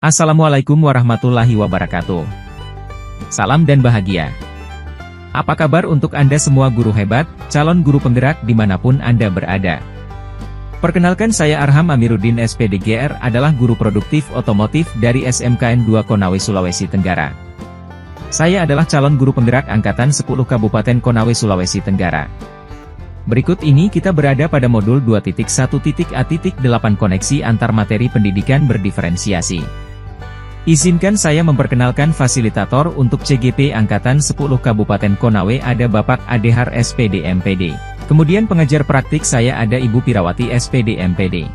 Assalamualaikum warahmatullahi wabarakatuh. Salam dan bahagia. Apa kabar untuk Anda semua guru hebat, calon guru penggerak dimanapun Anda berada? Perkenalkan, saya Arham Amiruddin SPDGR, adalah guru produktif otomotif dari SMKN 2 Konawe, Sulawesi Tenggara. Saya adalah calon guru penggerak Angkatan 10 Kabupaten Konawe, Sulawesi Tenggara. Berikut ini kita berada pada modul 2.1.A.8 koneksi antar materi pendidikan berdiferensiasi. Izinkan saya memperkenalkan fasilitator untuk CGP Angkatan 10 Kabupaten Konawe, ada Bapak Adehar SPD MPD. Kemudian pengajar praktik saya ada Ibu Pirawati SPD MPD.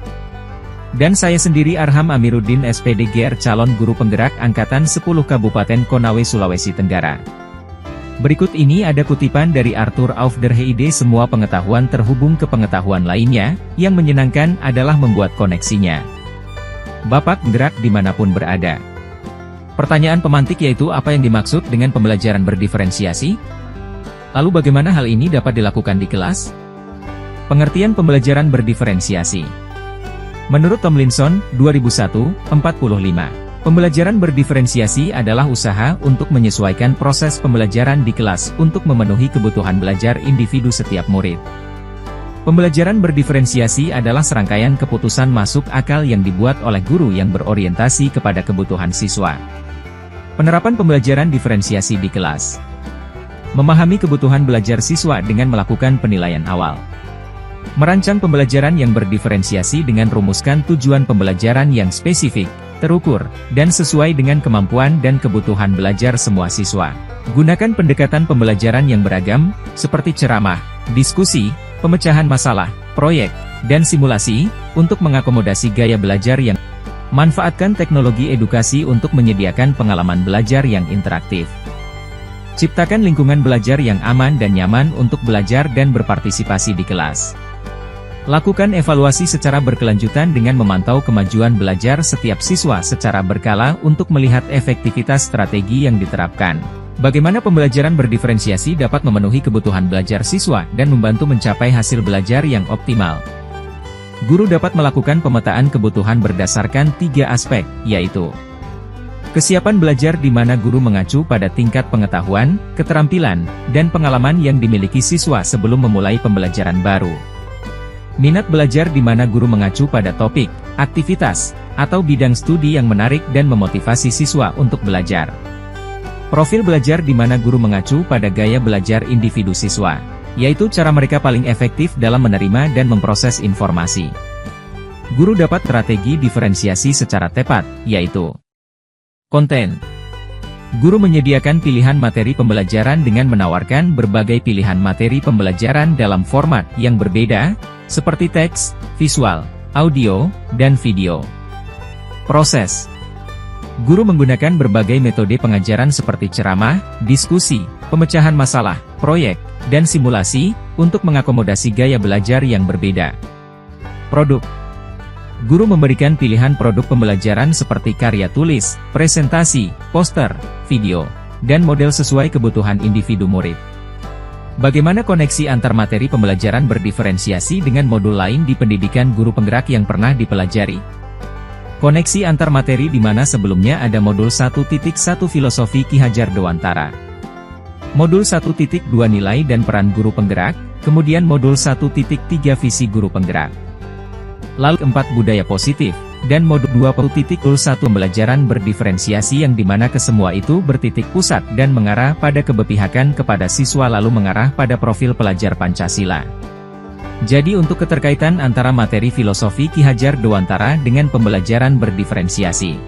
Dan saya sendiri Arham Amiruddin SPDGR, calon guru penggerak Angkatan 10 Kabupaten Konawe, Sulawesi Tenggara. Berikut ini ada kutipan dari Arthur Auf der Heide, semua pengetahuan terhubung ke pengetahuan lainnya, yang menyenangkan adalah membuat koneksinya. Bapak penggerak dimanapun berada. Pertanyaan pemantik yaitu apa yang dimaksud dengan pembelajaran berdiferensiasi? Lalu bagaimana hal ini dapat dilakukan di kelas? Pengertian pembelajaran berdiferensiasi. Menurut Tomlinson, 2001, 45. Pembelajaran berdiferensiasi adalah usaha untuk menyesuaikan proses pembelajaran di kelas untuk memenuhi kebutuhan belajar individu setiap murid. Pembelajaran berdiferensiasi adalah serangkaian keputusan masuk akal yang dibuat oleh guru yang berorientasi kepada kebutuhan siswa. Penerapan pembelajaran diferensiasi di kelas. Memahami kebutuhan belajar siswa dengan melakukan penilaian awal. Merancang pembelajaran yang berdiferensiasi dengan rumuskan tujuan pembelajaran yang spesifik, terukur, dan sesuai dengan kemampuan dan kebutuhan belajar semua siswa. Gunakan pendekatan pembelajaran yang beragam, seperti ceramah, diskusi, pemecahan masalah, proyek, dan simulasi, untuk mengakomodasi gaya belajar yang. Manfaatkan teknologi edukasi untuk menyediakan pengalaman belajar yang interaktif. Ciptakan lingkungan belajar yang aman dan nyaman untuk belajar dan berpartisipasi di kelas. Lakukan evaluasi secara berkelanjutan dengan memantau kemajuan belajar setiap siswa secara berkala untuk melihat efektivitas strategi yang diterapkan. Bagaimana pembelajaran berdiferensiasi dapat memenuhi kebutuhan belajar siswa dan membantu mencapai hasil belajar yang optimal. Guru dapat melakukan pemetaan kebutuhan berdasarkan 3 aspek, yaitu kesiapan belajar, di mana guru mengacu pada tingkat pengetahuan, keterampilan, dan pengalaman yang dimiliki siswa sebelum memulai pembelajaran baru. Minat belajar, di mana guru mengacu pada topik, aktivitas, atau bidang studi yang menarik dan memotivasi siswa untuk belajar. Profil belajar, di mana guru mengacu pada gaya belajar individu siswa, yaitu cara mereka paling efektif dalam menerima dan memproses informasi. Guru dapat strategi diferensiasi secara tepat, yaitu konten. Guru menyediakan pilihan materi pembelajaran dengan menawarkan berbagai pilihan materi pembelajaran dalam format yang berbeda, seperti teks, visual, audio, dan video. Proses. Guru menggunakan berbagai metode pengajaran seperti ceramah, diskusi, pemecahan masalah, proyek, dan simulasi, untuk mengakomodasi gaya belajar yang berbeda. Produk. Guru memberikan pilihan produk pembelajaran seperti karya tulis, presentasi, poster, video, dan model sesuai kebutuhan individu murid. Bagaimana koneksi antar materi pembelajaran berdiferensiasi dengan modul lain di pendidikan guru penggerak yang pernah dipelajari? Koneksi antar materi, di mana sebelumnya ada modul 1.1 Filosofi Ki Hajar Dewantara. Modul 1.2 Nilai dan Peran Guru Penggerak, kemudian modul 1.3 Visi Guru Penggerak. Lalu 4 Budaya Positif, dan modul 2.1 Pembelajaran berdiferensiasi, yang dimana kesemua itu bertitik pusat dan mengarah pada keberpihakan kepada siswa, lalu mengarah pada profil pelajar Pancasila. Jadi untuk keterkaitan antara materi Filosofi Ki Hajar Dewantara dengan pembelajaran berdiferensiasi,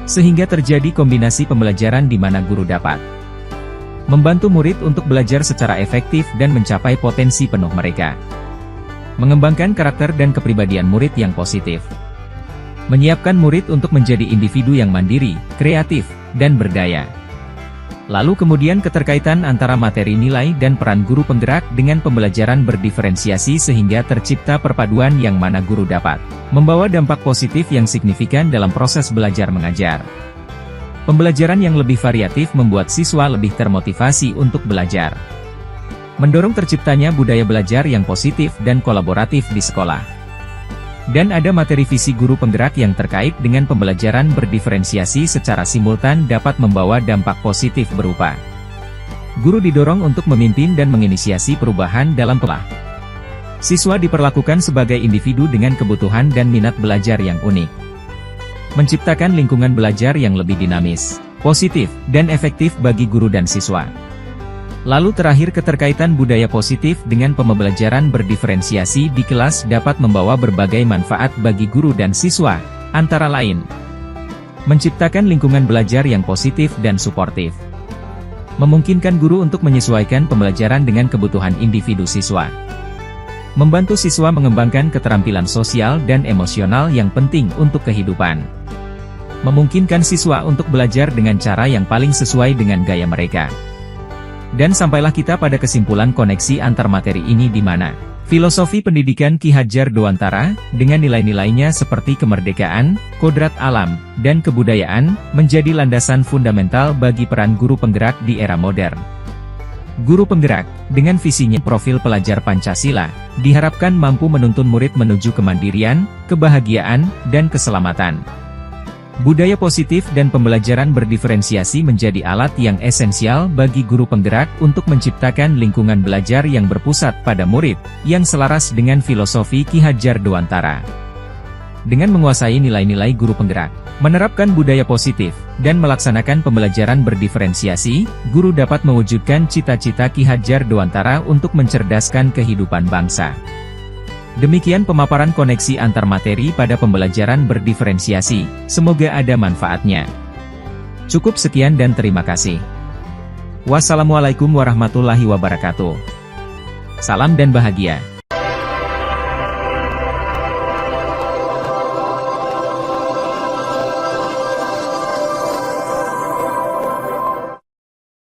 sehingga terjadi kombinasi pembelajaran di mana guru dapat membantu murid untuk belajar secara efektif dan mencapai potensi penuh mereka. Mengembangkan karakter dan kepribadian murid yang positif. Menyiapkan murid untuk menjadi individu yang mandiri, kreatif, dan berdaya. Lalu kemudian keterkaitan antara materi nilai dan peran guru penggerak dengan pembelajaran berdiferensiasi, sehingga tercipta perpaduan yang mana guru dapat membawa dampak positif yang signifikan dalam proses belajar mengajar. Pembelajaran yang lebih variatif membuat siswa lebih termotivasi untuk belajar. Mendorong terciptanya budaya belajar yang positif dan kolaboratif di sekolah. Dan ada materi visi guru penggerak yang terkait dengan pembelajaran berdiferensiasi secara simultan dapat membawa dampak positif berupa guru didorong untuk memimpin dan menginisiasi perubahan dalam kelas. Siswa diperlakukan sebagai individu dengan kebutuhan dan minat belajar yang unik. Menciptakan lingkungan belajar yang lebih dinamis, positif, dan efektif bagi guru dan siswa. Lalu terakhir, keterkaitan budaya positif dengan pembelajaran berdiferensiasi di kelas dapat membawa berbagai manfaat bagi guru dan siswa, antara lain menciptakan lingkungan belajar yang positif dan suportif, memungkinkan guru untuk menyesuaikan pembelajaran dengan kebutuhan individu siswa, membantu siswa mengembangkan keterampilan sosial dan emosional yang penting untuk kehidupan, memungkinkan siswa untuk belajar dengan cara yang paling sesuai dengan gaya mereka. Dan sampailah kita pada kesimpulan koneksi antar materi ini di mana filosofi pendidikan Ki Hadjar Dewantara, dengan nilai-nilainya seperti kemerdekaan, kodrat alam, dan kebudayaan, menjadi landasan fundamental bagi peran guru penggerak di era modern. Guru penggerak, dengan visinya profil pelajar Pancasila, diharapkan mampu menuntun murid menuju kemandirian, kebahagiaan, dan keselamatan. Budaya positif dan pembelajaran berdiferensiasi menjadi alat yang esensial bagi guru penggerak untuk menciptakan lingkungan belajar yang berpusat pada murid, yang selaras dengan filosofi Ki Hadjar Dewantara. Dengan menguasai nilai-nilai guru penggerak, menerapkan budaya positif, dan melaksanakan pembelajaran berdiferensiasi, guru dapat mewujudkan cita-cita Ki Hadjar Dewantara untuk mencerdaskan kehidupan bangsa. Demikian pemaparan koneksi antar materi pada pembelajaran berdiferensiasi, semoga ada manfaatnya. Cukup sekian dan terima kasih. Wassalamualaikum warahmatullahi wabarakatuh. Salam dan bahagia.